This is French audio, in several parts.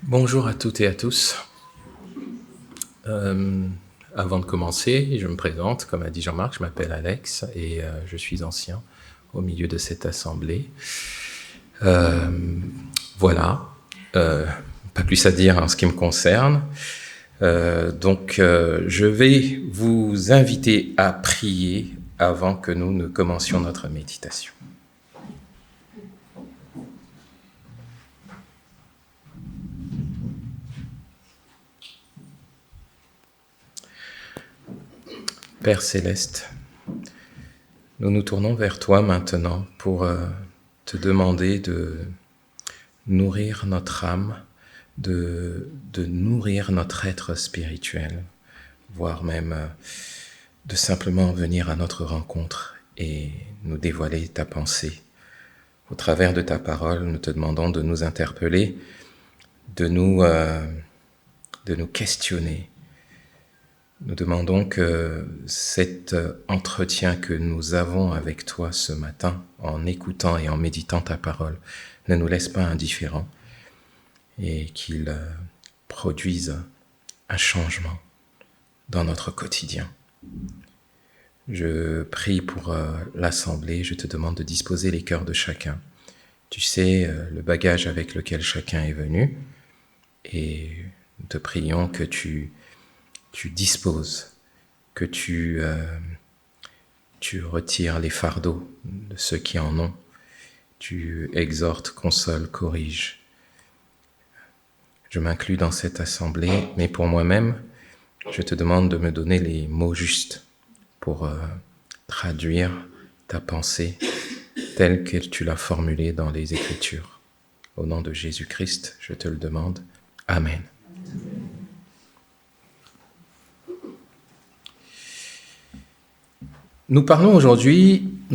Bonjour à toutes et à tous. Avant de commencer, je me présente, comme a dit Jean-Marc, je m'appelle Alex et je suis ancien au milieu de cette assemblée. Voilà, pas plus à dire en ce qui me concerne. Donc je vais vous inviter à prier avant que nous ne commencions notre méditation. Père Céleste, nous nous tournons vers toi maintenant pour te demander de nourrir notre âme, de nourrir notre être spirituel, voire même de simplement venir à notre rencontre et nous dévoiler ta pensée. Au travers de ta parole, nous te demandons de nous interpeller, de nous questionner. Nous demandons que cet entretien que nous avons avec toi ce matin, en écoutant et en méditant ta parole, ne nous laisse pas indifférents et qu'il produise un changement dans notre quotidien. Je prie pour l'Assemblée, je te demande de disposer les cœurs de chacun. Tu sais le bagage avec lequel chacun est venu et nous te prions que tu disposes, que tu retires les fardeaux de ceux qui en ont. Tu exhortes, consoles, corriges. Je m'inclus dans cette assemblée, mais pour moi-même, je te demande de me donner les mots justes pour traduire ta pensée telle que tu l'as formulée dans les Écritures. Au nom de Jésus-Christ, je te le demande. Amen. Nous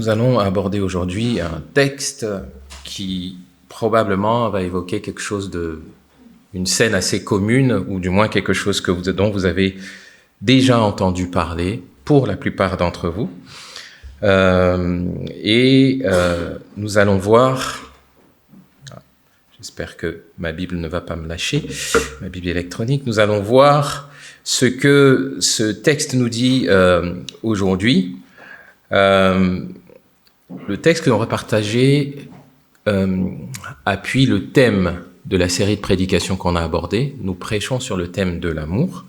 allons aborder aujourd'hui un texte qui probablement va évoquer quelque chose une scène assez commune, ou du moins quelque chose dont vous avez déjà entendu parler, pour la plupart d'entre vous. Nous allons voir, j'espère que ma Bible ne va pas me lâcher, ma Bible électronique, nous allons voir ce que ce texte nous dit aujourd'hui. Le texte que l'on va partager appuie le thème de la série de prédications qu'on a abordée. Nous prêchons sur le thème de l'amour.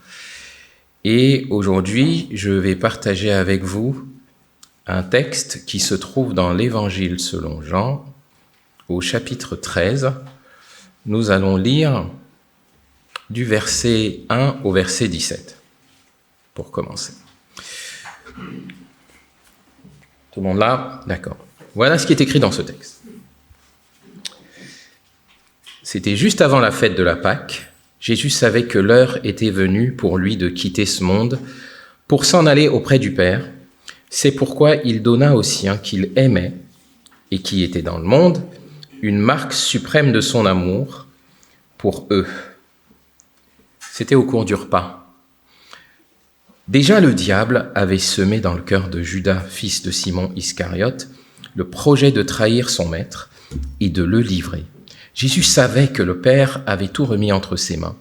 Et aujourd'hui, je vais partager avec vous un texte qui se trouve dans l'Évangile selon Jean, au chapitre 13. Nous allons lire du verset 1 au verset 17, pour commencer. Tout le monde là? D'accord. Voilà ce qui est écrit dans ce texte. C'était juste avant la fête de la Pâque. Jésus savait que l'heure était venue pour lui de quitter ce monde pour s'en aller auprès du Père. C'est pourquoi il donna aux siens qu'il aimait et qui étaient dans le monde une marque suprême de son amour pour eux. C'était au cours du repas. Déjà le diable avait semé dans le cœur de Judas, fils de Simon Iscariote, le projet de trahir son maître et de le livrer. Jésus savait que le Père avait tout remis entre ses mains,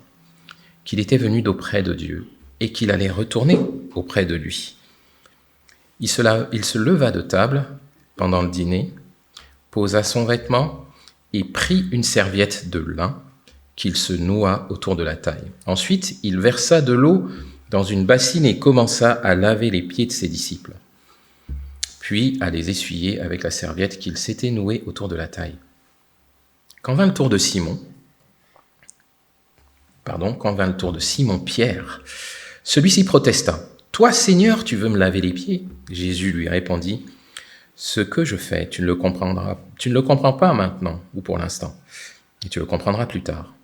qu'il était venu d'auprès de Dieu et qu'il allait retourner auprès de lui. Il se leva de table pendant le dîner, posa son vêtement et prit une serviette de lin qu'il se noua autour de la taille. Ensuite, il versa de l'eau dans une bassine et commença à laver les pieds de ses disciples, puis à les essuyer avec la serviette qu'il s'était nouée autour de la taille. Quand vint le tour de Simon Pierre, celui-ci protesta. « Toi, Seigneur, tu veux me laver les pieds ?» Jésus lui répondit, « Ce que je fais, tu ne le comprends pas maintenant ou pour l'instant, et tu le comprendras plus tard. »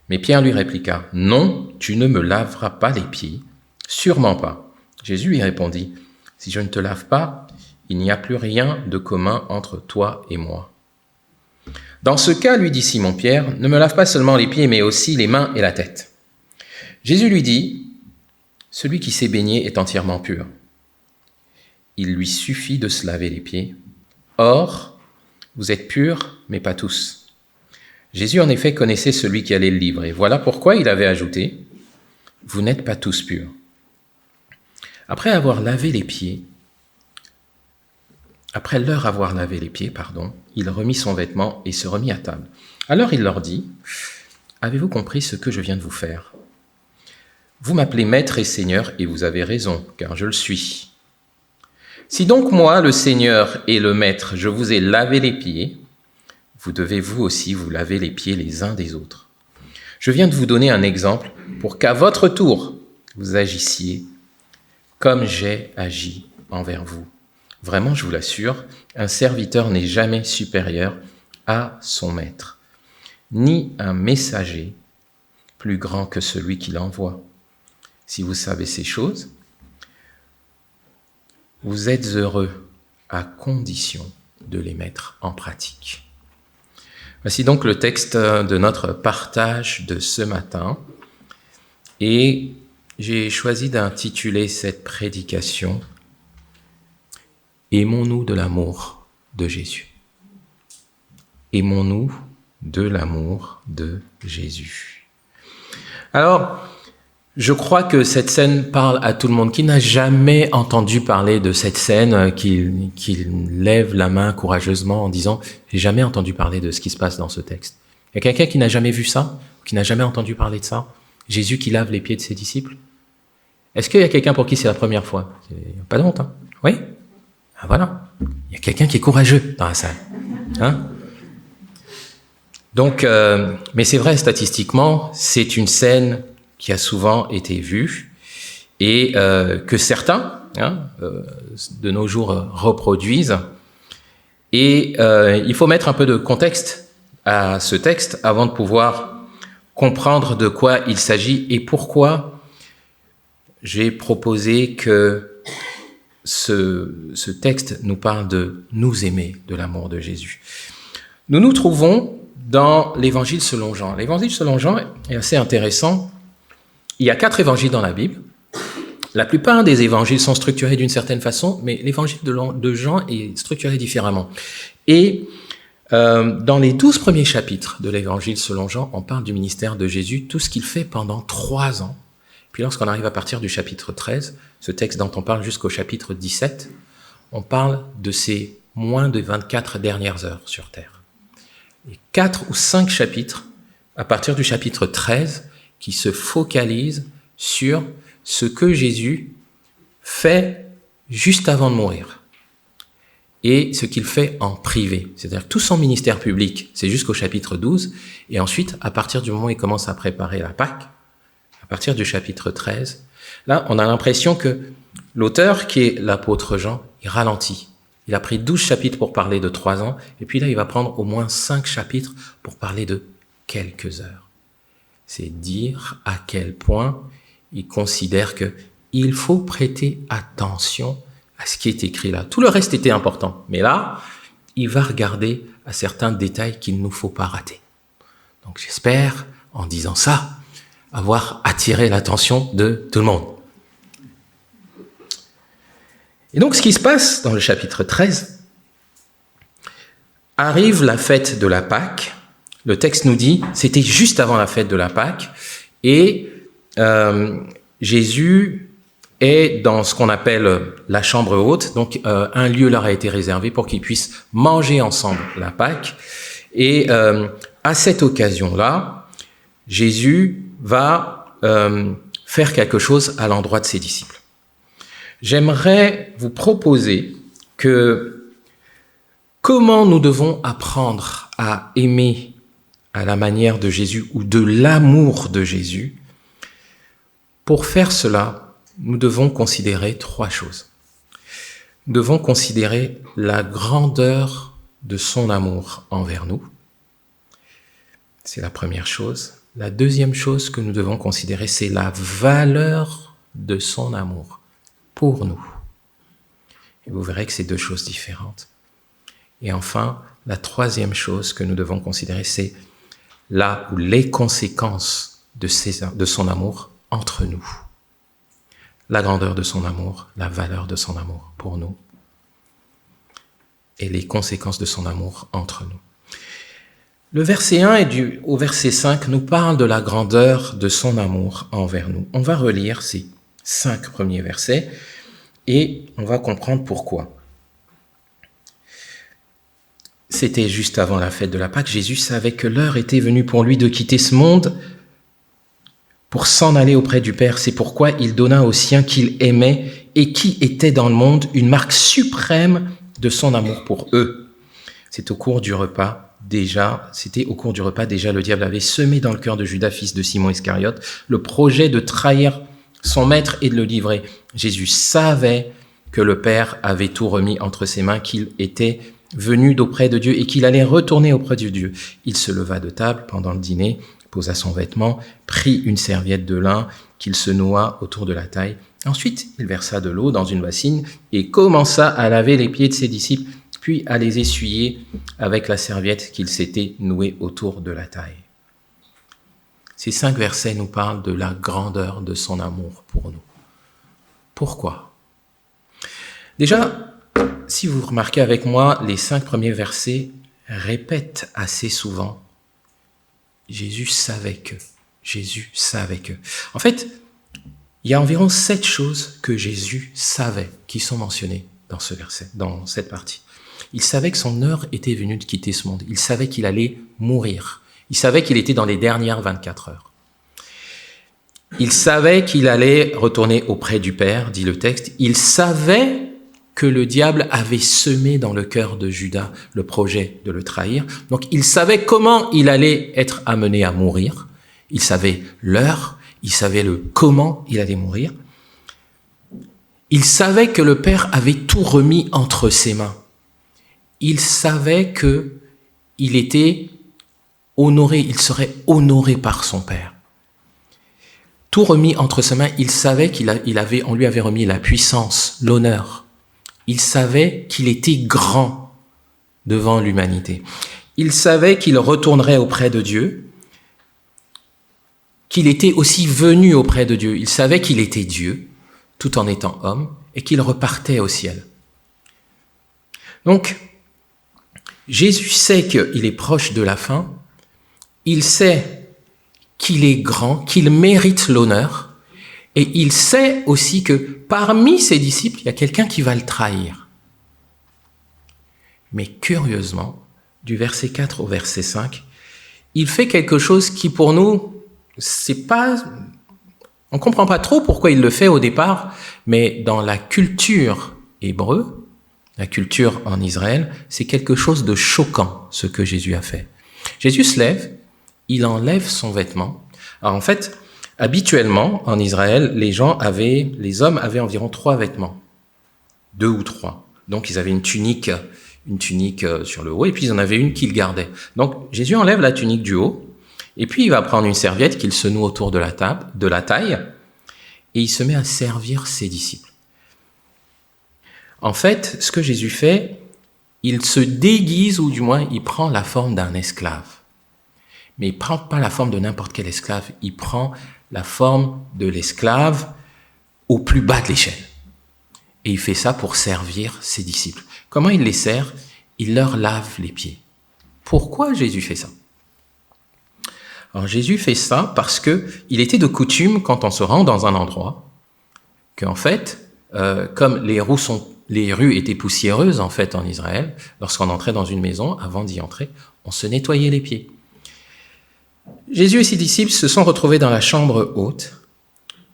Mais Pierre lui répliqua, « Non, tu ne me laveras pas les pieds, sûrement pas. » Jésus lui répondit, « Si je ne te lave pas, il n'y a plus rien de commun entre toi et moi. » Dans ce cas, lui dit Simon-Pierre, ne me lave pas seulement les pieds, mais aussi les mains et la tête. Jésus lui dit, celui qui s'est baigné est entièrement pur. Il lui suffit de se laver les pieds. Or, vous êtes purs, mais pas tous. Jésus en effet connaissait celui qui allait le livrer. Voilà pourquoi il avait ajouté « Vous n'êtes pas tous purs ». Après leur avoir lavé les pieds, il remit son vêtement et se remit à table. Alors il leur dit « Avez-vous compris ce que je viens de vous faire ? Vous m'appelez maître et seigneur et vous avez raison, car je le suis. Si donc moi, le Seigneur et le maître, je vous ai lavé les pieds, vous devez vous aussi vous laver les pieds les uns des autres. Je viens de vous donner un exemple pour qu'à votre tour, vous agissiez comme j'ai agi envers vous. Vraiment, je vous l'assure, un serviteur n'est jamais supérieur à son maître, ni un messager plus grand que celui qui l'envoie. Si vous savez ces choses, vous êtes heureux à condition de les mettre en pratique. Voici donc le texte de notre partage de ce matin. Et j'ai choisi d'intituler cette prédication « Aimons-nous de l'amour de Jésus ». Aimons-nous de l'amour de Jésus. Alors, je crois que cette scène parle à tout le monde. Qui n'a jamais entendu parler de cette scène, qui lève la main courageusement en disant « J'ai jamais entendu parler de ce qui se passe dans ce texte ». Il y a quelqu'un qui n'a jamais vu ça, qui n'a jamais entendu parler de ça? Jésus qui lave les pieds de ses disciples? Est-ce qu'il y a quelqu'un pour qui c'est la première fois? Pas de honte, hein? Oui? Ah, voilà. Il y a quelqu'un qui est courageux dans la salle. Hein? Donc, mais c'est vrai, statistiquement, c'est une scène qui a souvent été vue et que certains, de nos jours, reproduisent. Et il faut mettre un peu de contexte à ce texte avant de pouvoir comprendre de quoi il s'agit et pourquoi j'ai proposé que ce texte nous parle de nous aimer de l'amour de Jésus. Nous nous trouvons dans l'Évangile selon Jean. L'Évangile selon Jean est assez intéressant. Il y a 4 évangiles dans la Bible. La plupart des évangiles sont structurés d'une certaine façon, mais l'évangile de Jean est structuré différemment. Et dans les 12 premiers chapitres de l'Évangile selon Jean, on parle du ministère de Jésus, tout ce qu'il fait pendant 3 ans. Puis lorsqu'on arrive à partir du chapitre 13, ce texte dont on parle jusqu'au chapitre 17, on parle de ses moins de 24 dernières heures sur terre. Et 4 ou 5 chapitres, à partir du chapitre 13, qui se focalisent sur ce que Jésus fait juste avant de mourir. Et ce qu'il fait en privé. C'est-à-dire que tout son ministère public, c'est jusqu'au chapitre 12. Et ensuite, à partir du moment où il commence à préparer la Pâque, à partir du chapitre 13, là, on a l'impression que l'auteur, qui est l'apôtre Jean, il ralentit. Il a pris 12 chapitres pour parler de 3 ans. Et puis là, il va prendre au moins 5 chapitres pour parler de quelques heures. C'est dire à quel point il considère qu'il faut prêter attention à ce qui est écrit là. Tout le reste était important, mais là, il va regarder à certains détails qu'il ne nous faut pas rater. Donc j'espère, en disant ça, avoir attiré l'attention de tout le monde. Et donc ce qui se passe dans le chapitre 13, arrive la fête de la Pâque. Le texte nous dit, c'était juste avant la fête de la Pâque, et Jésus est dans ce qu'on appelle la chambre haute, donc un lieu leur a été réservé pour qu'ils puissent manger ensemble la Pâque. Et à cette occasion-là, Jésus va faire quelque chose à l'endroit de ses disciples. J'aimerais vous proposer que comment nous devons apprendre à aimer à la manière de Jésus ou de l'amour de Jésus. Pour faire cela, nous devons considérer 3 choses. Nous devons considérer la grandeur de son amour envers nous. C'est la première chose. La deuxième chose que nous devons considérer, c'est la valeur de son amour pour nous. Et vous verrez que c'est 2 choses différentes. Et enfin, la troisième chose que nous devons considérer, c'est là où les conséquences de son amour entre nous. La grandeur de son amour, la valeur de son amour pour nous et les conséquences de son amour entre nous. Le verset 1 au verset 5 nous parle de la grandeur de son amour envers nous. On va relire ces 5 premiers versets et on va comprendre pourquoi. C'était juste avant la fête de la Pâque. Jésus savait que l'heure était venue pour lui de quitter ce monde pour s'en aller auprès du Père. C'est pourquoi il donna aux siens qu'il aimait et qui étaient dans le monde une marque suprême de son amour pour eux. C'était au cours du repas déjà, le diable avait semé dans le cœur de Judas, fils de Simon Iscariote, le projet de trahir son maître et de le livrer. Jésus savait que le Père avait tout remis entre ses mains, qu'il était venu d'auprès de Dieu et qu'il allait retourner auprès de Dieu. Il se leva de table pendant le dîner, posa son vêtement, prit une serviette de lin qu'il se noua autour de la taille. Ensuite, il versa de l'eau dans une bassine et commença à laver les pieds de ses disciples, puis à les essuyer avec la serviette qu'il s'était nouée autour de la taille. Ces 5 versets nous parlent de la grandeur de son amour pour nous. Pourquoi ? Déjà, si vous remarquez avec moi, les 5 premiers versets répètent assez souvent « Jésus savait que ». Jésus savait que. En fait, il y a environ 7 choses que Jésus savait qui sont mentionnées dans ce verset, dans cette partie. Il savait que son heure était venue de quitter ce monde. Il savait qu'il allait mourir. Il savait qu'il était dans les dernières 24 heures. Il savait qu'il allait retourner auprès du Père, dit le texte. Il savait que le diable avait semé dans le cœur de Judas le projet de le trahir. Donc il savait comment il allait être amené à mourir. Il savait l'heure, il savait le comment il allait mourir. Il savait que le Père avait tout remis entre ses mains. Il savait que il était honoré, il serait honoré par son Père. Tout remis entre ses mains, il savait on lui avait remis la puissance, l'honneur. Il savait qu'il était grand devant l'humanité. Il savait qu'il retournerait auprès de Dieu, qu'il était aussi venu auprès de Dieu. Il savait qu'il était Dieu, tout en étant homme, et qu'il repartait au ciel. Donc, Jésus sait qu'il est proche de la fin, il sait qu'il est grand, qu'il mérite l'honneur, et il sait aussi que parmi ses disciples, il y a quelqu'un qui va le trahir. Mais curieusement, du verset 4 au verset 5, il fait quelque chose qui pour nous, on comprend pas trop pourquoi il le fait au départ, mais dans la culture hébreu, la culture en Israël, c'est quelque chose de choquant, ce que Jésus a fait. Jésus se lève, il enlève son vêtement. Alors en fait, habituellement, en Israël, les hommes avaient environ 3 vêtements. 2 ou 3. Donc ils avaient une tunique sur le haut, et puis ils en avaient une qu'ils gardaient. Donc Jésus enlève la tunique du haut, et puis il va prendre une serviette qu'il se noue autour de la taille, et il se met à servir ses disciples. En fait, ce que Jésus fait, il se déguise, ou du moins, il prend la forme d'un esclave. Mais il ne prend pas la forme de n'importe quel esclave, il prend la forme de l'esclave au plus bas de l'échelle. Et il fait ça pour servir ses disciples. Comment il les sert ? Il leur lave les pieds. Pourquoi Jésus fait ça ? Alors Jésus fait ça parce que il était de coutume, quand on se rend dans un endroit, qu'en fait, comme les rues étaient poussiéreuses en fait en Israël, lorsqu'on entrait dans une maison, avant d'y entrer, on se nettoyait les pieds. Jésus et ses disciples se sont retrouvés dans la chambre haute,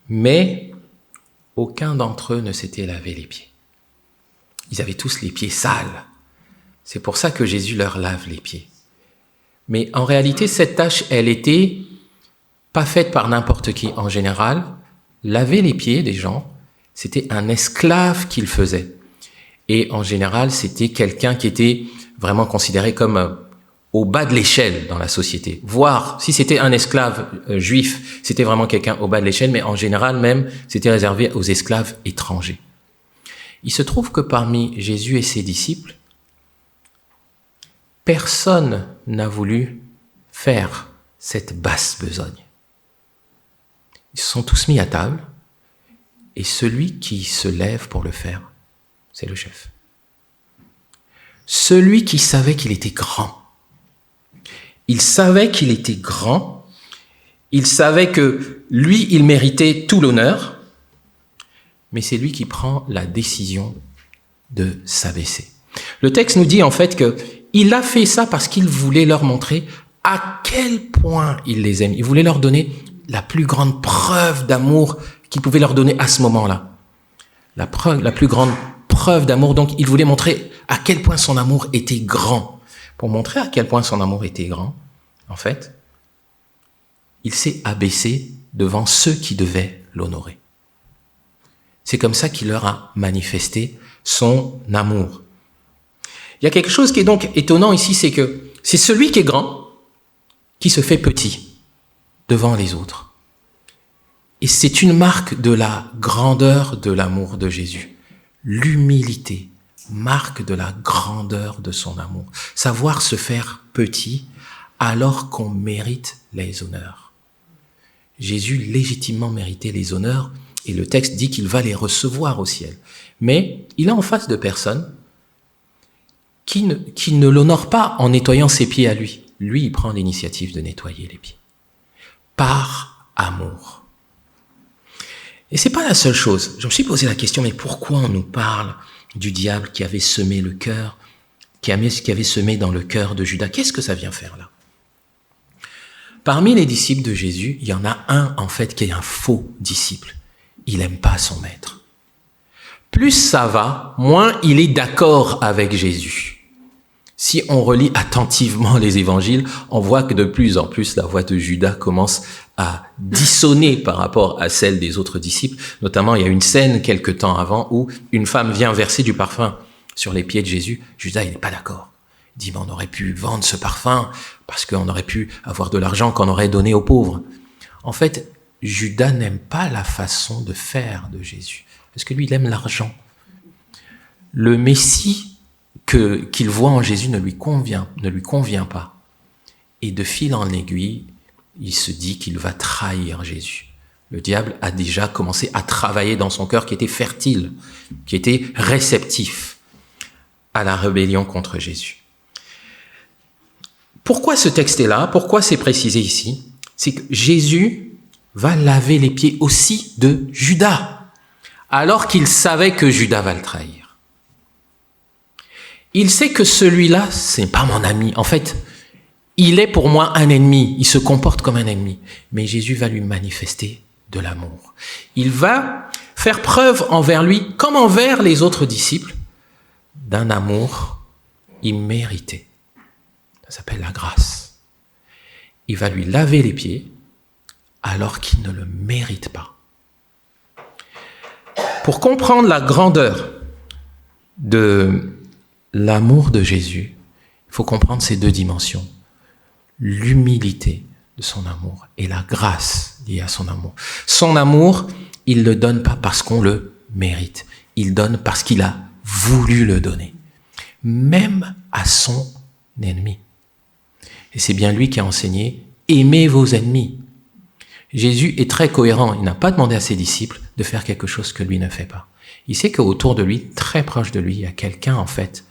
mais aucun d'entre eux ne s'était lavé les pieds. Ils avaient tous les pieds sales. C'est pour ça que Jésus leur lave les pieds. Mais en réalité, cette tâche, elle était pas faite par n'importe qui. En général, laver les pieds des gens, c'était un esclave qui le faisait. Et en général, c'était quelqu'un qui était vraiment considéré comme au bas de l'échelle dans la société. Voire, si c'était un esclave juif, c'était vraiment quelqu'un au bas de l'échelle, mais en général même, c'était réservé aux esclaves étrangers. Il se trouve que parmi Jésus et ses disciples, personne n'a voulu faire cette basse besogne. Ils se sont tous mis à table, et celui qui se lève pour le faire, c'est le chef. Celui qui savait qu'il était grand. Il savait qu'il était grand. Il savait que lui, il méritait tout l'honneur. Mais c'est lui qui prend la décision de s'abaisser. Le texte nous dit en fait qu'il a fait ça parce qu'il voulait leur montrer à quel point il les aime. Il voulait leur donner la plus grande preuve d'amour qu'il pouvait leur donner à ce moment-là. La plus grande preuve d'amour. Donc, il voulait montrer à quel point son amour était grand. Pour montrer à quel point son amour était grand, en fait, il s'est abaissé devant ceux qui devaient l'honorer. C'est comme ça qu'il leur a manifesté son amour. Il y a quelque chose qui est donc étonnant ici, c'est que c'est celui qui est grand qui se fait petit devant les autres. Et c'est une marque de la grandeur de l'amour de Jésus. L'humilité, marque de la grandeur de son amour. Savoir se faire petit alors qu'on mérite les honneurs. Jésus légitimement méritait les honneurs et le texte dit qu'il va les recevoir au ciel. Mais il est en face de personnes qui ne l'honorent pas en nettoyant ses pieds à lui. Lui, il prend l'initiative de nettoyer les pieds. Par amour. Et c'est pas la seule chose. Je me suis posé la question, mais pourquoi on nous parle du diable qui avait semé le cœur, qui avait semé dans le cœur de Judas? Qu'est-ce que ça vient faire là? Parmi les disciples de Jésus, il y en a un, en fait, qui est un faux disciple. Il n'aime pas son maître. Plus ça va, moins il est d'accord avec Jésus. Si on relit attentivement les évangiles, on voit que de plus en plus la voix de Judas commence à dissonner par rapport à celle des autres disciples. Notamment, il y a une scène quelque temps avant où une femme vient verser du parfum sur les pieds de Jésus. Judas, il n'est pas d'accord. Il dit, mais on aurait pu vendre ce parfum parce qu'on aurait pu avoir de l'argent qu'on aurait donné aux pauvres. En fait, Judas n'aime pas la façon de faire de Jésus. Parce que lui, il aime l'argent. Le Messie qu'il voit en Jésus ne lui convient pas. Et de fil en aiguille, il se dit qu'il va trahir Jésus. Le diable a déjà commencé à travailler dans son cœur qui était fertile, qui était réceptif à la rébellion contre Jésus. Pourquoi ce texte est là? Pourquoi c'est précisé ici? C'est que Jésus va laver les pieds aussi de Judas, alors qu'il savait que Judas va le trahir. Il sait que celui-là, c'est pas mon ami. En fait, il est pour moi un ennemi. Il se comporte comme un ennemi. Mais Jésus va lui manifester de l'amour. Il va faire preuve envers lui, comme envers les autres disciples, d'un amour immérité. Ça s'appelle la grâce. Il va lui laver les pieds alors qu'il ne le mérite pas. Pour comprendre la grandeur de l'amour de Jésus, il faut comprendre ces deux dimensions. L'humilité de son amour et la grâce liée à son amour. Son amour, il ne le donne pas parce qu'on le mérite. Il donne parce qu'il a voulu le donner. Même à son ennemi. Et c'est bien lui qui a enseigné « Aimez vos ennemis ». Jésus est très cohérent. Il n'a pas demandé à ses disciples de faire quelque chose que lui ne fait pas. Il sait qu'autour de lui, très proche de lui, il y a quelqu'un en fait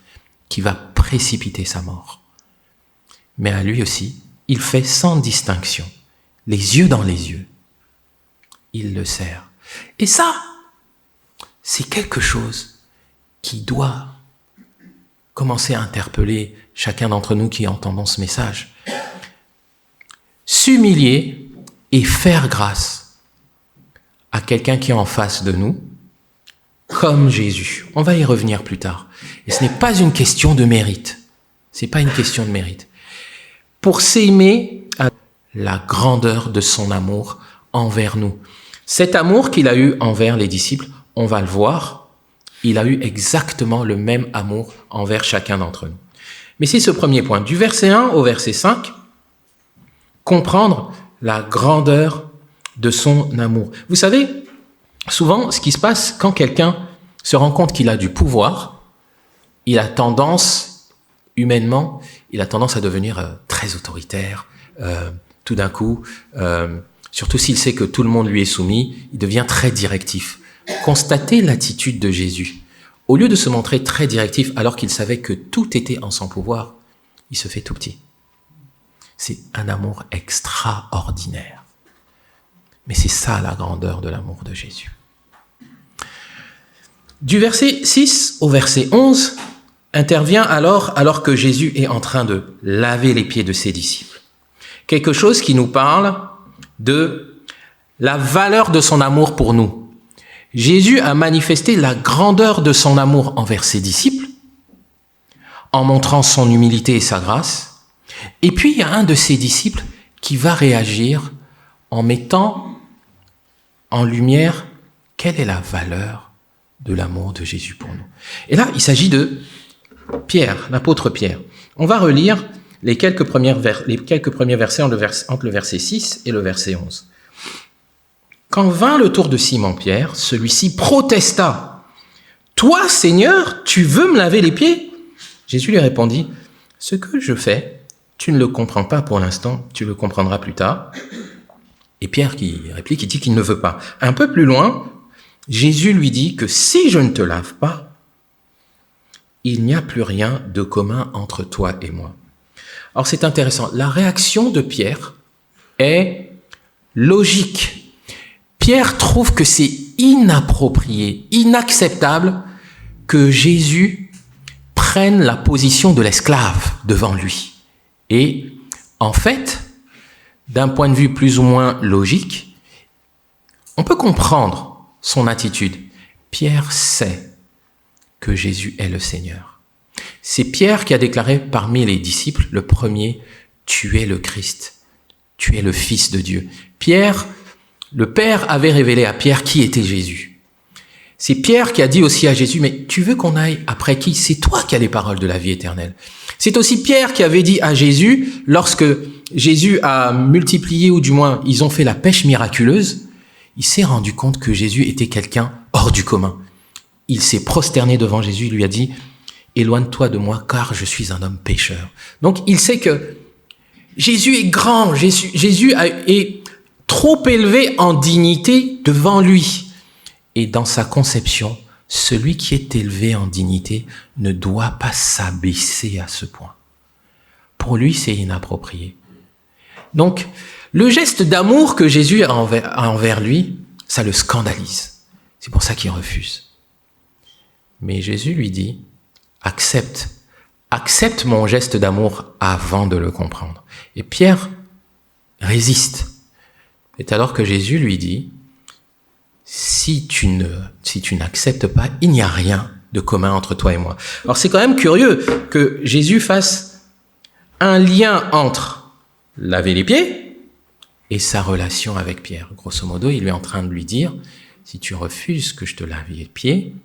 qui va précipiter sa mort. Mais à lui aussi, il fait sans distinction, les yeux dans les yeux. Il le sert. Et ça, c'est quelque chose qui doit commencer à interpeller chacun d'entre nous qui entendons ce message. S'humilier et faire grâce à quelqu'un qui est en face de nous, comme Jésus. On va y revenir plus tard. Et ce n'est pas une question de mérite. C'est pas une question de mérite. Pour s'aimer à la grandeur de son amour envers nous. Cet amour qu'il a eu envers les disciples, on va le voir, il a eu exactement le même amour envers chacun d'entre nous. Mais c'est ce premier point. Du verset 1 au verset 5, comprendre la grandeur de son amour. Vous savez, souvent, ce qui se passe quand quelqu'un se rend compte qu'il a du pouvoir, il a tendance, humainement, il a tendance à devenir très autoritaire. Tout d'un coup, surtout s'il sait que tout le monde lui est soumis, il devient très directif. Constatez l'attitude de Jésus. Au lieu de se montrer très directif alors qu'il savait que tout était en son pouvoir, il se fait tout petit. C'est un amour extraordinaire. Mais c'est ça la grandeur de l'amour de Jésus. Du verset 6 au verset 11, intervient alors que Jésus est en train de laver les pieds de ses disciples. Quelque chose qui nous parle de la valeur de son amour pour nous. Jésus a manifesté la grandeur de son amour envers ses disciples, en montrant son humilité et sa grâce. Et puis, il y a un de ses disciples qui va réagir en mettant en lumière quelle est la valeur de l'amour de Jésus pour nous. Et là, il s'agit de Pierre, l'apôtre Pierre. On va relire les quelques premiers versets entre le verset 6 et le verset 11. Quand vint le tour de Simon-Pierre, celui-ci protesta. « Toi, Seigneur, tu veux me laver les pieds ?» Jésus lui répondit, « Ce que je fais, tu ne le comprends pas pour l'instant, tu le comprendras plus tard. » Et Pierre qui réplique, il dit qu'il ne veut pas. Un peu plus loin, Jésus lui dit que si je ne te lave pas, il n'y a plus rien de commun entre toi et moi. Alors c'est intéressant, la réaction de Pierre est logique. Pierre trouve que c'est inapproprié, inacceptable que Jésus prenne la position de l'esclave devant lui. Et en fait, d'un point de vue plus ou moins logique, on peut comprendre son attitude. Pierre sait que Jésus est le Seigneur. C'est Pierre qui a déclaré parmi les disciples, le premier, « Tu es le Christ, tu es le Fils de Dieu ». Pierre, le Père avait révélé à Pierre qui était Jésus. C'est Pierre qui a dit aussi à Jésus, « Mais tu veux qu'on aille après qui ? C'est toi qui as les paroles de la vie éternelle. » C'est aussi Pierre qui avait dit à Jésus, lorsque Jésus a multiplié, ou du moins ils ont fait la pêche miraculeuse, il s'est rendu compte que Jésus était quelqu'un hors du commun. Il s'est prosterné devant Jésus, il lui a dit « Éloigne-toi de moi, car je suis un homme pécheur. » Donc il sait que Jésus est grand, Jésus est trop élevé en dignité devant lui. Et dans sa conception, celui qui est élevé en dignité ne doit pas s'abaisser à ce point. Pour lui, c'est inapproprié. Donc, le geste d'amour que Jésus a envers lui, ça le scandalise. C'est pour ça qu'il refuse. Mais Jésus lui dit, accepte mon geste d'amour avant de le comprendre. Et Pierre résiste. C'est alors que Jésus lui dit, si tu n'acceptes pas, il n'y a rien de commun entre toi et moi. Alors c'est quand même curieux que Jésus fasse un lien entre laver les pieds et sa relation avec Pierre. Grosso modo, il est en train de lui dire, si tu refuses que je te lave les pieds,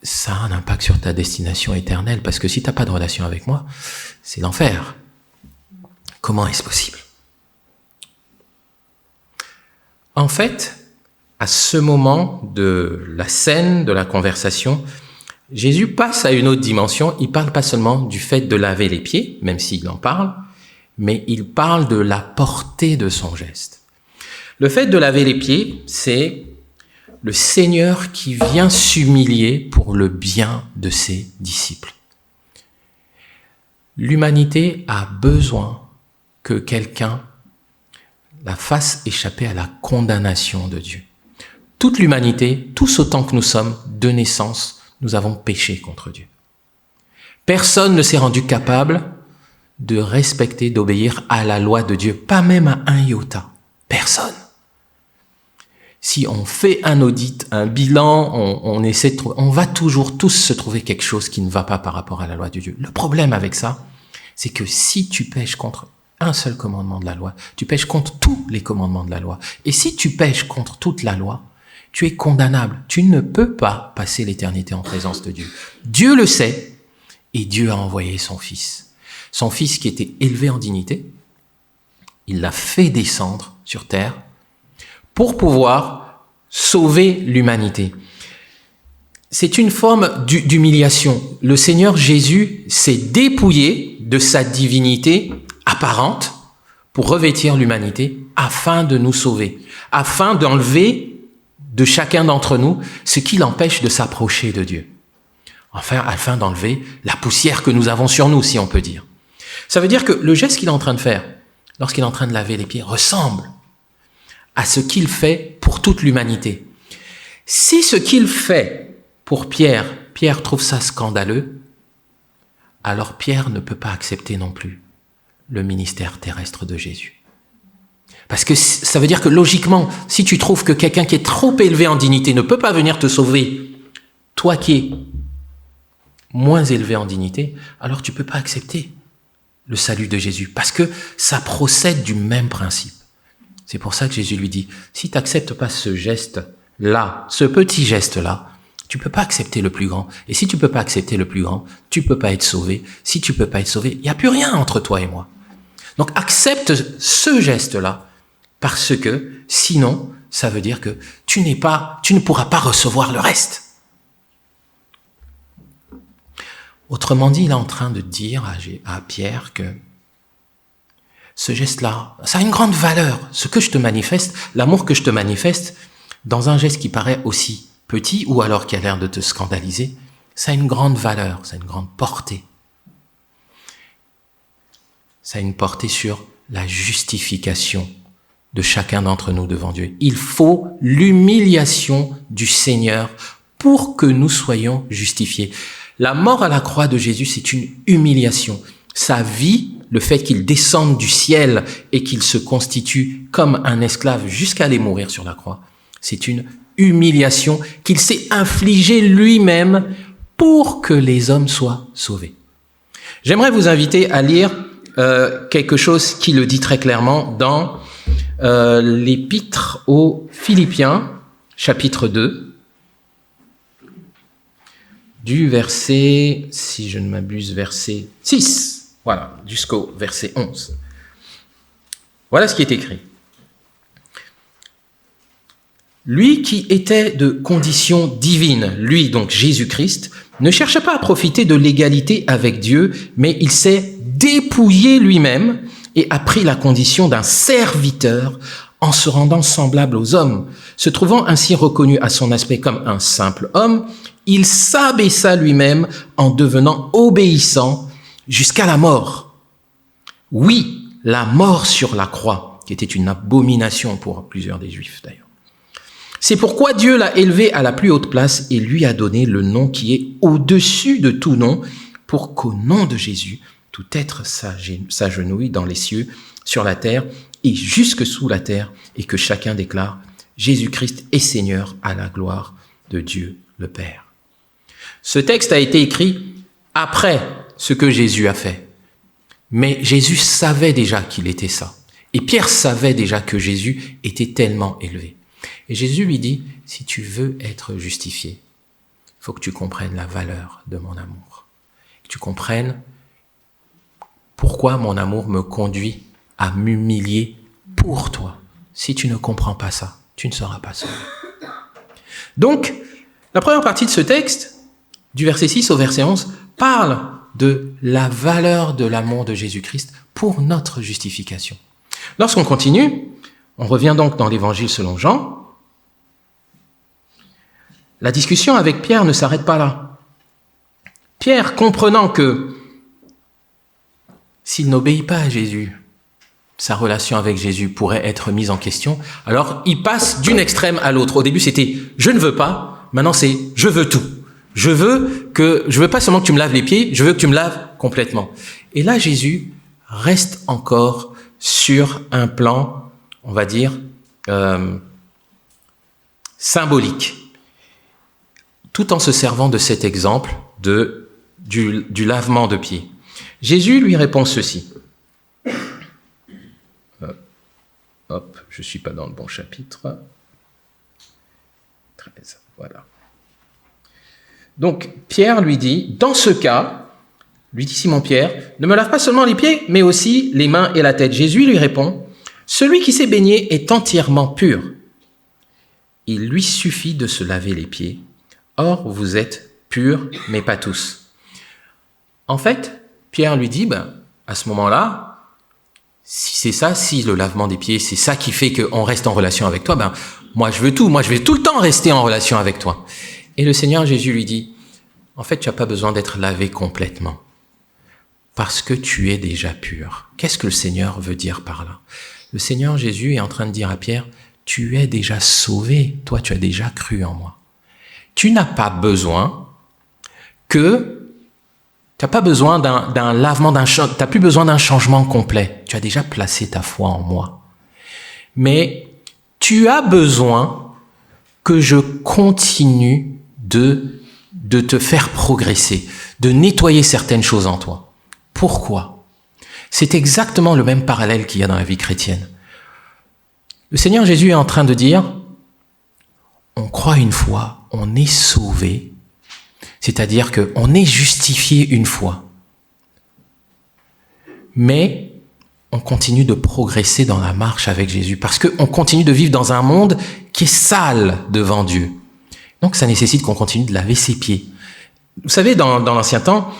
ça a un impact sur ta destination éternelle, parce que si tu n'as pas de relation avec moi, c'est l'enfer. Comment est-ce possible ? En fait, à ce moment de la scène, de la conversation, Jésus passe à une autre dimension. Il parle pas seulement du fait de laver les pieds, même s'il en parle, mais il parle de la portée de son geste. Le fait de laver les pieds, c'est le Seigneur qui vient s'humilier pour le bien de ses disciples. L'humanité a besoin que quelqu'un la fasse échapper à la condamnation de Dieu. Toute l'humanité, tous autant que nous sommes, de naissance, nous avons péché contre Dieu. Personne ne s'est rendu capable de respecter, d'obéir à la loi de Dieu, pas même à un iota. Personne. Si on fait un audit, un bilan, on va toujours tous se trouver quelque chose qui ne va pas par rapport à la loi de Dieu. Le problème avec ça, c'est que si tu pèches contre un seul commandement de la loi, tu pèches contre tous les commandements de la loi. Et si tu pèches contre toute la loi, tu es condamnable. Tu ne peux pas passer l'éternité en présence de Dieu. Dieu le sait, et Dieu a envoyé son Fils. Son Fils qui était élevé en dignité, il l'a fait descendre sur terre pour pouvoir sauver l'humanité. C'est une forme d'humiliation. Le Seigneur Jésus s'est dépouillé de sa divinité apparente pour revêtir l'humanité afin de nous sauver, afin d'enlever de chacun d'entre nous ce qui l'empêche de s'approcher de Dieu. Enfin, afin d'enlever la poussière que nous avons sur nous, si on peut dire. Ça veut dire que le geste qu'il est en train de faire, lorsqu'il est en train de laver les pieds, ressemble à ce qu'il fait pour toute l'humanité. Si ce qu'il fait pour Pierre trouve ça scandaleux, alors Pierre ne peut pas accepter non plus le ministère terrestre de Jésus. Parce que ça veut dire que logiquement, si tu trouves que quelqu'un qui est trop élevé en dignité ne peut pas venir te sauver, toi qui es moins élevé en dignité, alors tu ne peux pas accepter le salut de Jésus, parce que ça procède du même principe. C'est pour ça que Jésus lui dit, si tu n'acceptes pas ce geste-là, ce petit geste-là, tu ne peux pas accepter le plus grand. Et si tu ne peux pas accepter le plus grand, tu ne peux pas être sauvé. Si tu ne peux pas être sauvé, il n'y a plus rien entre toi et moi. Donc accepte ce geste-là, parce que sinon, ça veut dire que tu ne pourras pas recevoir le reste. Autrement dit, il est en train de dire à Pierre que ce geste-là, ça a une grande valeur. Ce que je te manifeste, l'amour que je te manifeste, dans un geste qui paraît aussi petit ou alors qui a l'air de te scandaliser, ça a une grande valeur, ça a une grande portée. Ça a une portée sur la justification de chacun d'entre nous devant Dieu. Il faut l'humiliation du Seigneur pour que nous soyons justifiés. La mort à la croix de Jésus, c'est une humiliation. Sa vie, le fait qu'il descende du ciel et qu'il se constitue comme un esclave jusqu'à aller mourir sur la croix, c'est une humiliation qu'il s'est infligée lui-même pour que les hommes soient sauvés. J'aimerais vous inviter à lire quelque chose qui le dit très clairement dans l'épître aux Philippiens, chapitre 2, du verset, si je ne m'abuse, verset 6, voilà, jusqu'au verset 11. Voilà ce qui est écrit. Lui qui était de condition divine, lui donc Jésus-Christ, ne chercha pas à profiter de l'égalité avec Dieu, mais il s'est dépouillé lui-même et a pris la condition d'un serviteur en se rendant semblable aux hommes. Se trouvant ainsi reconnu à son aspect comme un simple homme, il s'abaissa lui-même en devenant obéissant jusqu'à la mort. Oui, la mort sur la croix, qui était une abomination pour plusieurs des Juifs d'ailleurs. C'est pourquoi Dieu l'a élevé à la plus haute place et lui a donné le nom qui est au-dessus de tout nom, pour qu'au nom de Jésus, tout être s'agenouille dans les cieux, sur la terre et jusque sous la terre, et que chacun déclare « Jésus-Christ est Seigneur à la gloire de Dieu le Père ». Ce texte a été écrit après ce que Jésus a fait. Mais Jésus savait déjà qu'il était ça. Et Pierre savait déjà que Jésus était tellement élevé. Et Jésus lui dit, si tu veux être justifié, il faut que tu comprennes la valeur de mon amour. Que tu comprennes pourquoi mon amour me conduit à m'humilier pour toi. Si tu ne comprends pas ça, tu ne seras pas sauvé. Donc, la première partie de ce texte, du verset 6 au verset 11, parle de la valeur de l'amour de Jésus-Christ pour notre justification. Lorsqu'on continue, on revient donc dans l'évangile selon Jean. La discussion avec Pierre ne s'arrête pas là. Pierre, comprenant que s'il n'obéit pas à Jésus, sa relation avec Jésus pourrait être mise en question, alors il passe d'une extrême à l'autre. Au début, c'était « je ne veux pas », maintenant c'est « je veux tout ». Je veux pas seulement que tu me laves les pieds, je veux que tu me laves complètement. Et là, Jésus reste encore sur un plan, on va dire, symbolique, tout en se servant de cet exemple du lavement de pieds. Jésus lui répond ceci. Hop, je suis pas dans le bon chapitre. 13, voilà. Donc, Pierre lui dit, dans ce cas, lui dit Simon-Pierre, ne me lave pas seulement les pieds, mais aussi les mains et la tête. Jésus lui répond, celui qui s'est baigné est entièrement pur. Il lui suffit de se laver les pieds. Or, vous êtes purs, mais pas tous. En fait, Pierre lui dit, à ce moment-là, si c'est ça, si le lavement des pieds, c'est ça qui fait qu'on reste en relation avec toi, moi je veux tout, moi je vais tout le temps rester en relation avec toi. Et le Seigneur Jésus lui dit, en fait, tu n'as pas besoin d'être lavé complètement. parce que tu es déjà pur. Qu'est-ce que le Seigneur veut dire par là? Le Seigneur Jésus est en train de dire à Pierre, tu es déjà sauvé, toi tu as déjà cru en moi. Tu n'as pas besoin d'un lavement, t'as plus besoin d'un changement complet. Tu as déjà placé ta foi en moi. Mais tu as besoin que je continue de te faire progresser, de nettoyer certaines choses en toi. Pourquoi? C'est exactement le même parallèle qu'il y a dans la vie chrétienne. Le Seigneur Jésus est en train de dire, on croit une fois, on est sauvé, c'est-à-dire qu'on est justifié une fois. Mais on continue de progresser dans la marche avec Jésus parce qu'on continue de vivre dans un monde qui est sale devant Dieu. Donc ça nécessite qu'on continue de laver ses pieds. Vous savez, dans l'ancien temps,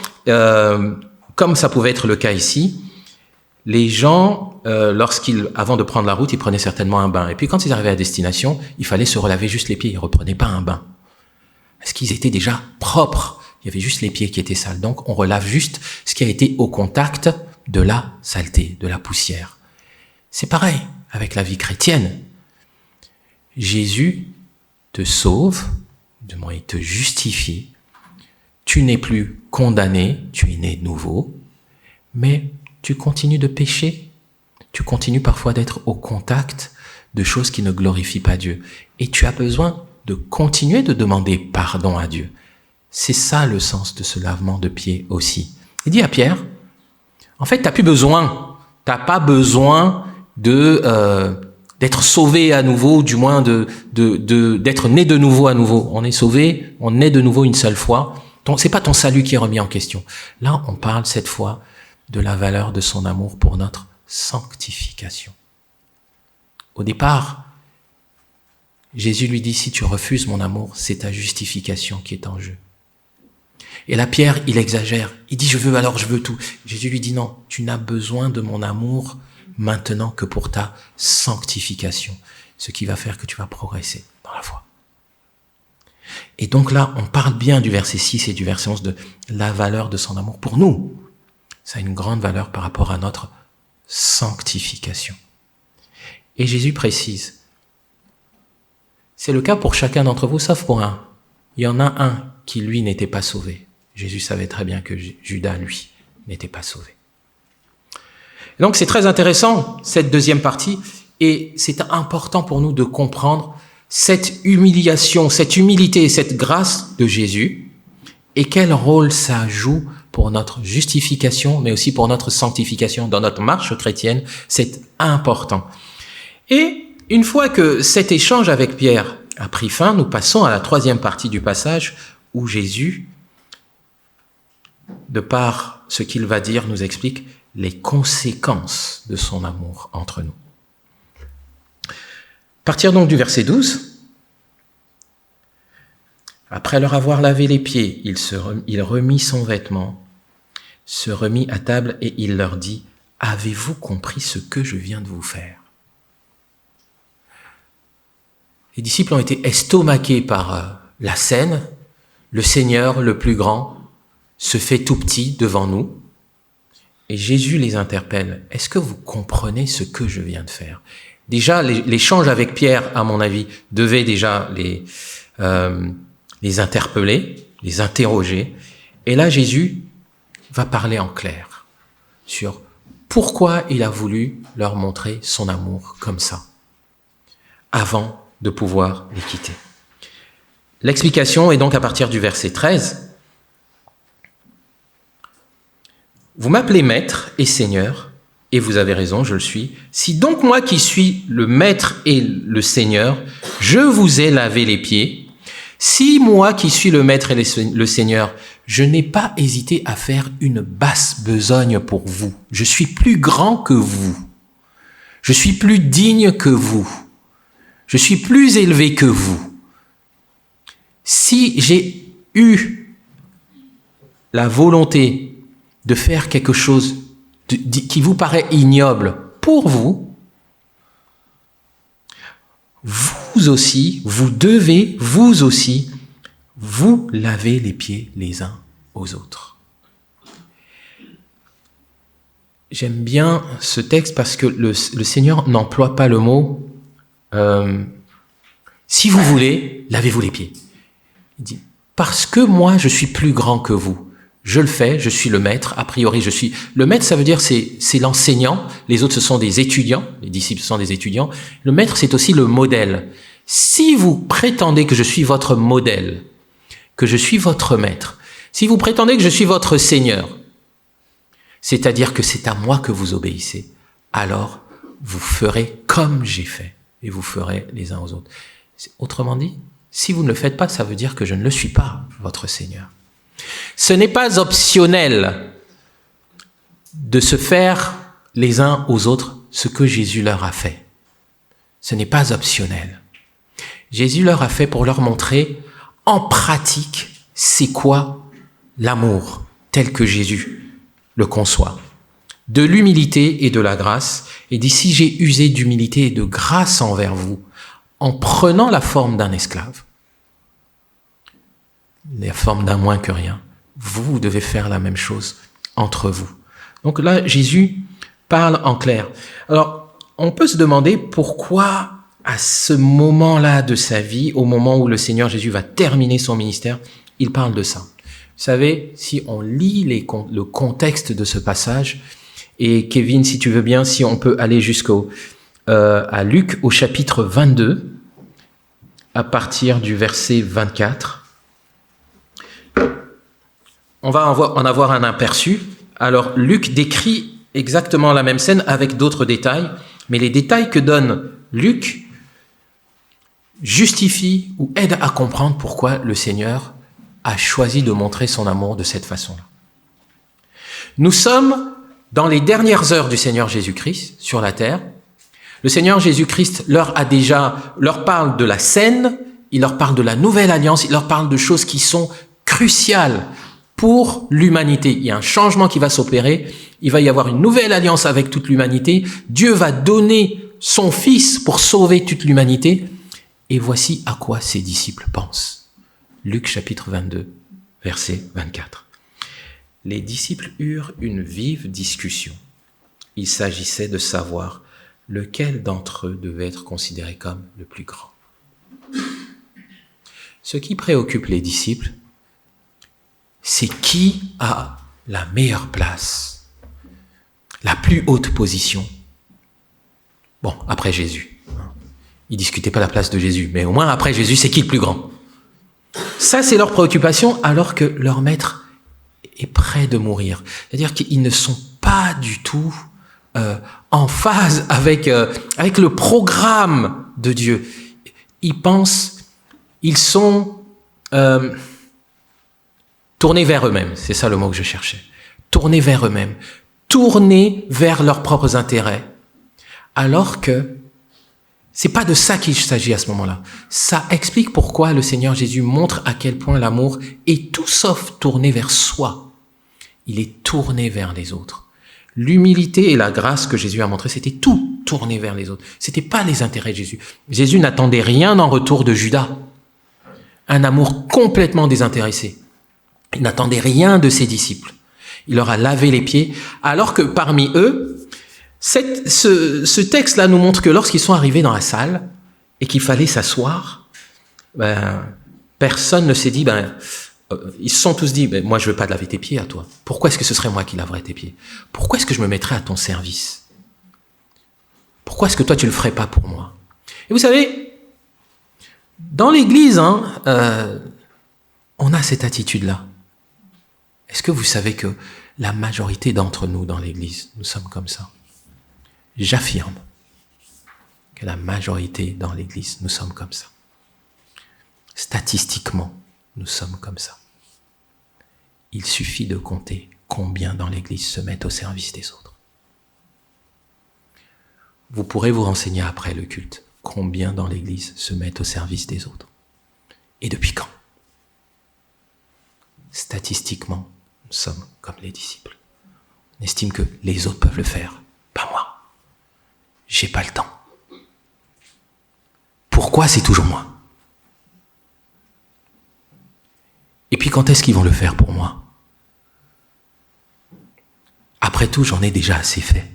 comme ça pouvait être le cas ici, les gens, avant de prendre la route, ils prenaient certainement un bain. Et puis quand ils arrivaient à destination, il fallait se relaver juste les pieds. Ils ne reprenaient pas un bain. Parce qu'ils étaient déjà propres. Il y avait juste les pieds qui étaient sales. Donc on relave juste ce qui a été au contact de la saleté, de la poussière. C'est pareil avec la vie chrétienne. Jésus te sauve, du moins il te justifie. Tu n'es plus condamné, tu es né de nouveau, mais tu continues de pécher. Tu continues parfois d'être au contact de choses qui ne glorifient pas Dieu. Et tu as besoin de continuer de demander pardon à Dieu. C'est ça le sens de ce lavement de pieds aussi. Il dit à Pierre, en fait, t'as pas besoin d'être sauvé à nouveau, du moins d'être né de nouveau à nouveau. On est sauvé, on naît de nouveau une seule fois. C'est pas ton salut qui est remis en question. Là, on parle cette fois de la valeur de son amour pour notre sanctification. Au départ, Jésus lui dit, si tu refuses mon amour, c'est ta justification qui est en jeu. Et là, Pierre, il exagère. Il dit, je veux tout. Jésus lui dit, non, tu n'as besoin de mon amour maintenant que pour ta sanctification. Ce qui va faire que tu vas progresser dans la foi. Et donc là, on parle bien du verset 6 et du verset 11 de la valeur de son amour pour nous. Ça a une grande valeur par rapport à notre sanctification. Et Jésus précise, c'est le cas pour chacun d'entre vous, sauf pour un. Il y en a un qui, lui, n'était pas sauvé. Jésus savait très bien que Judas, lui, n'était pas sauvé. Donc c'est très intéressant, cette deuxième partie, et c'est important pour nous de comprendre cette humiliation, cette humilité, cette grâce de Jésus, et quel rôle ça joue pour notre justification, mais aussi pour notre sanctification dans notre marche chrétienne. C'est important. Et une fois que cet échange avec Pierre a pris fin, nous passons à la troisième partie du passage où Jésus, de par ce qu'il va dire, nous explique les conséquences de son amour entre nous. À partir donc du verset 12, après leur avoir lavé les pieds, il remit son vêtement, se remit à table et il leur dit, « Avez-vous compris ce que je viens de vous faire ?» Les disciples ont été estomaqués par la scène. Le Seigneur, le plus grand, se fait tout petit devant nous. Et Jésus les interpelle. Est-ce que vous comprenez ce que je viens de faire? Déjà, l'échange avec Pierre, à mon avis, devait déjà les interpeller, les interroger. Et là, Jésus va parler en clair sur pourquoi il a voulu leur montrer son amour comme ça, avant de pouvoir les quitter. L'explication est donc à partir du verset 13. Vous m'appelez maître et seigneur, et vous avez raison, je le suis. Si donc moi qui suis le maître et le seigneur, je vous ai lavé les pieds, si moi qui suis le maître et le seigneur, je n'ai pas hésité à faire une basse besogne pour vous. Je suis plus grand que vous. Je suis plus digne que vous. Je suis plus élevé que vous. Si j'ai eu la volonté de faire quelque chose qui vous paraît ignoble pour vous, vous aussi, vous devez, vous aussi, vous laver les pieds les uns aux autres. j'aime bien ce texte parce que le Seigneur n'emploie pas le mot si vous voulez, lavez-vous les pieds. Il dit parce que moi je suis plus grand que vous. Je le fais, je suis le maître, a priori je suis... Le maître, ça veut dire c'est l'enseignant, les autres ce sont des étudiants, les disciples sont des étudiants. Le maître, c'est aussi le modèle. Si vous prétendez que je suis votre modèle, que je suis votre maître, si vous prétendez que je suis votre Seigneur, c'est-à-dire que c'est à moi que vous obéissez, alors vous ferez comme j'ai fait, et vous ferez les uns aux autres. Autrement dit, si vous ne le faites pas, ça veut dire que je ne le suis pas, votre Seigneur. Ce n'est pas optionnel de se faire les uns aux autres ce que Jésus leur a fait. Ce n'est pas optionnel. Jésus leur a fait pour leur montrer en pratique c'est quoi l'amour tel que Jésus le conçoit. De l'humilité et de la grâce. Et d'ici j'ai usé d'humilité et de grâce envers vous en prenant la forme d'un esclave. La forme d'un moins que rien. Vous devez faire la même chose entre vous. Donc là, Jésus parle en clair. Alors, on peut se demander pourquoi, à ce moment-là de sa vie, au moment où le Seigneur Jésus va terminer son ministère, il parle de ça. Vous savez, si on lit le contexte de ce passage, et Kevin, si tu veux bien, si on peut aller à Luc au chapitre 22, à partir du verset 24, on va en avoir un aperçu. Alors, Luc décrit exactement la même scène avec d'autres détails, mais les détails que donne Luc justifient ou aident à comprendre pourquoi le Seigneur a choisi de montrer son amour de cette façon-là. Nous sommes dans les dernières heures du Seigneur Jésus-Christ sur la terre. Le Seigneur Jésus-Christ leur parle de la scène, il leur parle de la nouvelle alliance, il leur parle de choses qui sont cruciales pour l'humanité. Il y a un changement qui va s'opérer. Il va y avoir une nouvelle alliance avec toute l'humanité. Dieu va donner son Fils pour sauver toute l'humanité. Et voici à quoi ses disciples pensent. Luc chapitre 22, verset 24. Les disciples eurent une vive discussion. Il s'agissait de savoir lequel d'entre eux devait être considéré comme le plus grand. Ce qui préoccupe les disciples, c'est qui a la meilleure place, la plus haute position. Bon, après Jésus. Ils discutaient pas la place de Jésus, mais au moins après Jésus, c'est qui le plus grand? Ça, c'est leur préoccupation, alors que leur maître est près de mourir. C'est-à-dire qu'ils ne sont pas du tout en phase avec le programme de Dieu. Ils sont tournés vers eux-mêmes, c'est ça le mot que je cherchais. Tournés vers eux-mêmes, tournés vers leurs propres intérêts, alors que c'est pas de ça qu'il s'agit à ce moment-là. Ça explique pourquoi le Seigneur Jésus montre à quel point l'amour est tout sauf tourné vers soi. Il est tourné vers les autres. L'humilité et la grâce que Jésus a montré, c'était tout tourné vers les autres. C'était pas les intérêts de Jésus. Jésus n'attendait rien en retour de Judas. Un amour complètement désintéressé. Il n'attendait rien de ses disciples. Il leur a lavé les pieds, alors que parmi eux, ce texte-là nous montre que lorsqu'ils sont arrivés dans la salle et qu'il fallait s'asseoir, personne ne s'est dit, ils se sont tous dit, moi je ne veux pas te laver tes pieds à toi. Pourquoi est-ce que ce serait moi qui laverais tes pieds? Pourquoi est-ce que je me mettrais à ton service? Pourquoi est-ce que toi tu ne le ferais pas pour moi? Et vous savez, dans l'Église, on a cette attitude-là. Est-ce que vous savez que la majorité d'entre nous dans l'Église, nous sommes comme ça? J'affirme que la majorité dans l'Église, nous sommes comme ça. Statistiquement, nous sommes comme ça. Il suffit de compter combien dans l'Église se mettent au service des autres. Vous pourrez vous renseigner après le culte, combien dans l'Église se mettent au service des autres. Et depuis quand? Statistiquement, nous sommes comme les disciples. On estime que les autres peuvent le faire, pas moi. J'ai pas le temps. Pourquoi c'est toujours moi? Et puis quand est-ce qu'ils vont le faire pour moi? Après Après tout, j'en ai déjà assez fait.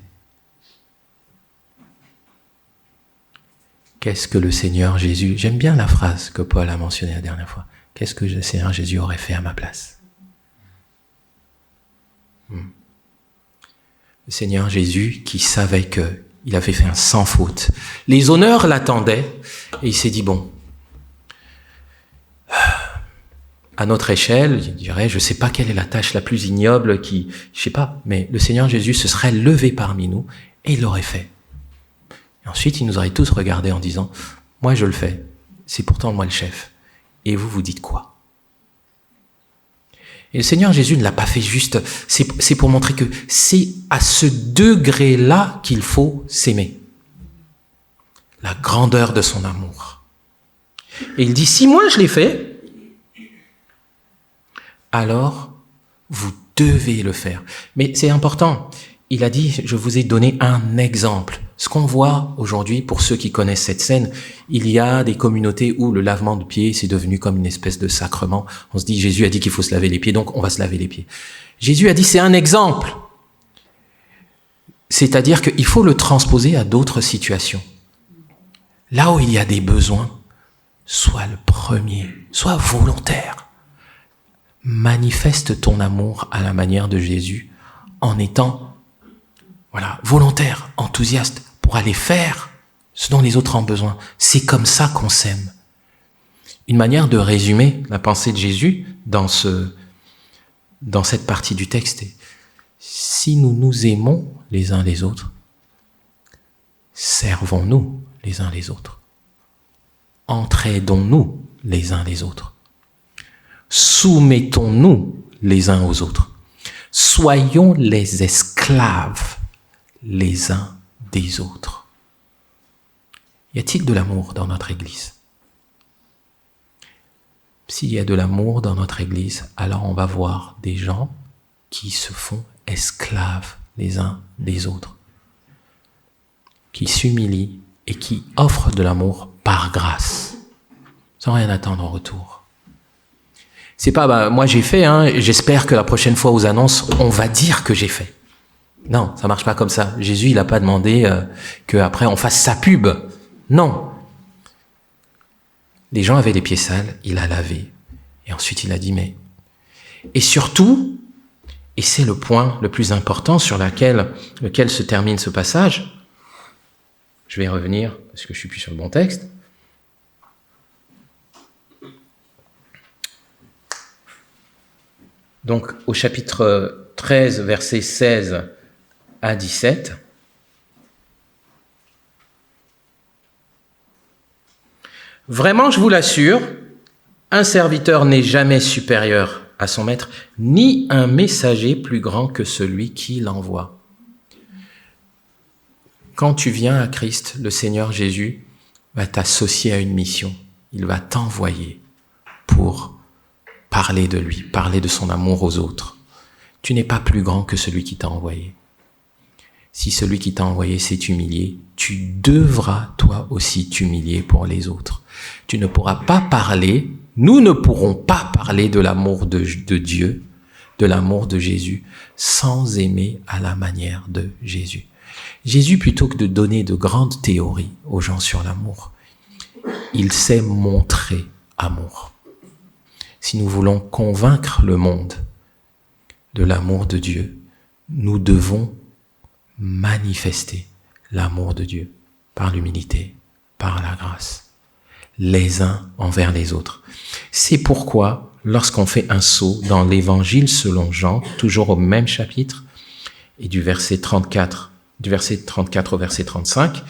Qu'est-ce que le Seigneur Jésus, j'aime bien la phrase que Paul a mentionnée la dernière fois, qu'est-ce que le Seigneur Jésus aurait fait à ma place? Le Seigneur Jésus qui savait qu'il avait fait un sans faute. Les honneurs l'attendaient et il s'est dit, bon, à notre échelle, je dirais, je ne sais pas quelle est la tâche la plus ignoble je sais pas, mais le Seigneur Jésus se serait levé parmi nous et il l'aurait fait. Et ensuite, il nous aurait tous regardés en disant, moi je le fais, c'est pourtant moi le chef. Et vous dites quoi? Et le Seigneur Jésus ne l'a pas fait juste, c'est pour montrer que c'est à ce degré-là qu'il faut s'aimer. La grandeur de son amour. Et il dit, si moi je l'ai fait, alors vous devez le faire. Mais c'est important. Il a dit, je vous ai donné un exemple. Ce qu'on voit aujourd'hui, pour ceux qui connaissent cette scène, il y a des communautés où le lavement de pieds, c'est devenu comme une espèce de sacrement. On se dit, Jésus a dit qu'il faut se laver les pieds, donc on va se laver les pieds. Jésus a dit, c'est un exemple. C'est-à-dire qu'il faut le transposer à d'autres situations. Là où il y a des besoins, sois le premier, sois volontaire. Manifeste ton amour à la manière de Jésus en étant volontaire, enthousiaste pour aller faire ce dont les autres ont besoin. C'est comme ça qu'on s'aime. Une manière de résumer la pensée de Jésus dans cette partie du texte est, si nous nous aimons les uns les autres, servons-nous les uns les autres. Entraidons-nous les uns les autres. Soumettons-nous les uns aux autres. Soyons les esclaves les uns des autres. Y a-t-il de l'amour dans notre Église? S'il y a de l'amour dans notre Église, alors on va voir des gens qui se font esclaves les uns des autres, qui s'humilient et qui offrent de l'amour par grâce, sans rien attendre en retour. C'est pas, moi j'ai fait, j'espère que la prochaine fois aux annonces, on va dire que j'ai fait. Non, ça marche pas comme ça. Jésus, il a pas demandé qu'après on fasse sa pub. Non. Les gens avaient les pieds sales, il a lavé. Et ensuite il a dit, mais... Et surtout, et c'est le point le plus important sur lequel se termine ce passage, je vais y revenir parce que je suis plus sur le bon texte. Donc, au chapitre 13, versets 16 à 17, vraiment, je vous l'assure, un serviteur n'est jamais supérieur à son maître, ni un messager plus grand que celui qui l'envoie. Quand tu viens à Christ, le Seigneur Jésus va t'associer à une mission. Il va t'envoyer pour parler de lui, parler de son amour aux autres. Tu n'es pas plus grand que celui qui t'a envoyé. Si celui qui t'a envoyé s'est humilié, tu devras toi aussi t'humilier pour les autres. Tu ne pourras pas parler, nous ne pourrons pas parler de l'amour de Dieu, de l'amour de Jésus, sans aimer à la manière de Jésus. Jésus, plutôt que de donner de grandes théories aux gens sur l'amour, il sait montrer amour. Si nous voulons convaincre le monde de l'amour de Dieu, nous devons manifester l'amour de Dieu par l'humilité, par la grâce, les uns envers les autres. C'est pourquoi, lorsqu'on fait un saut dans l'Évangile selon Jean, toujours au même chapitre, et du verset 34 au verset 35,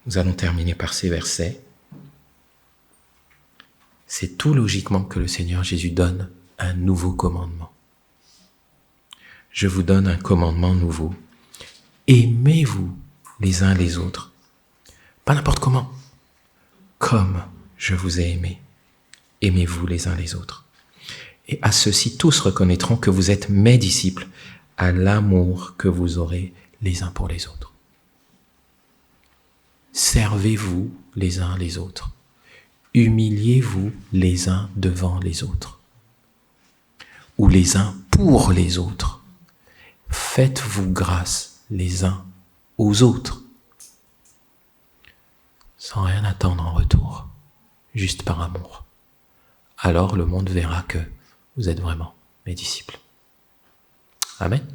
nous allons terminer par ces versets. C'est tout logiquement que le Seigneur Jésus donne un nouveau commandement. Je vous donne un commandement nouveau. Aimez-vous les uns les autres. Pas n'importe comment. Comme je vous ai aimé. Aimez-vous les uns les autres. Et à ceux-ci, tous reconnaîtront que vous êtes mes disciples, à l'amour que vous aurez les uns pour les autres. Servez-vous les uns les autres. Humiliez-vous les uns devant les autres. Ou les uns pour les autres. faites-vous grâce les uns aux autres, sans rien attendre en retour, juste par amour. Alors le monde verra que vous êtes vraiment mes disciples. Amen.